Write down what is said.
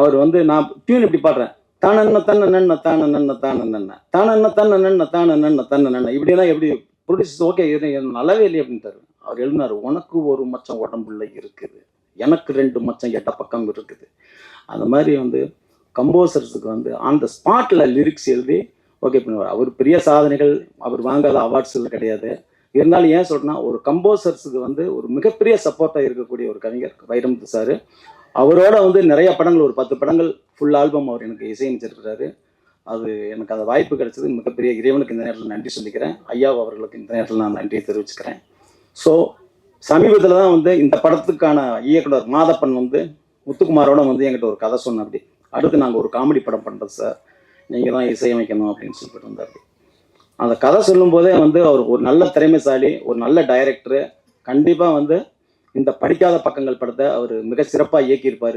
அவர் வந்து நான் டியூன் இப்படி பாடுறேன், தானன்ன தன்ன நன்ன தான நன்ன தான நன்ன தானன்ன தன்ன நன்ன தான நன்ன தன்ன நன்ன இப்படிலாம் எப்படி ப்ரொடியூசர் ஓகே இது நல்லாவே இல்லை அப்படின்ட்டாரு. அவர் எழுதினார், உனக்கு ஒரு மச்சம் உடம்புள்ள இருக்குது, எனக்கு 2 மச்சம் எட்ட பக்கம் இருக்குது. அந்த மாதிரி வந்து கம்போசர்ஸுக்கு வந்து ஆன் த ஸ்பாட்ல லிரிக்ஸ் எழுதி ஓகே பண்ணுவார். அவர் பெரிய சாதனைகள், அவர் வாங்காத அவார்ட்ஸ் கிடையாது. இருந்தாலும் ஏன் சொல்றேன்னா, ஒரு கம்போசர்ஸுக்கு வந்து ஒரு மிகப்பெரிய சப்போர்ட்டாக இருக்கக்கூடிய ஒரு கவிஞர் வைரமுத்து சார். அவரோட வந்து நிறைய படங்கள், ஒரு 10 படங்கள் ஃபுல் ஆல்பம் அவர் எனக்கு இசையமைச்சிருக்கிறாரு. அது எனக்கு அந்த வாய்ப்பு கிடைச்சது மிகப்பெரிய இறைவனுக்கு இந்த நேரத்தில் நன்றி சொல்லிக்கிறேன். ஐயா அவர்களுக்கு இந்த நேரத்தில் நான் நன்றியை தெரிவிச்சுக்கிறேன். ஸோ சமீபத்தில் தான் வந்து இந்த படத்துக்கான இயக்குனர் மாதப்பன் வந்து முத்துக்குமாரோட வந்து என்கிட்ட ஒரு கதை சொன்ன, அப்படி அடுத்து நாங்கள் ஒரு காமெடி படம் பண்ணுறோம் சார், நீங்கள் தான் இசையமைக்கணும் அப்படின்னு சொல்லிட்டு வந்தார். அந்த கதை சொல்லும் போதே வந்து அவர் ஒரு நல்ல திறமைசாலி, ஒரு நல்ல டைரக்டரு. கண்டிப்பாக வந்து இந்த படிக்காத பக்கங்கள் படத்தை அவர் மிக சிறப்பாக இயக்கியிருப்பார்.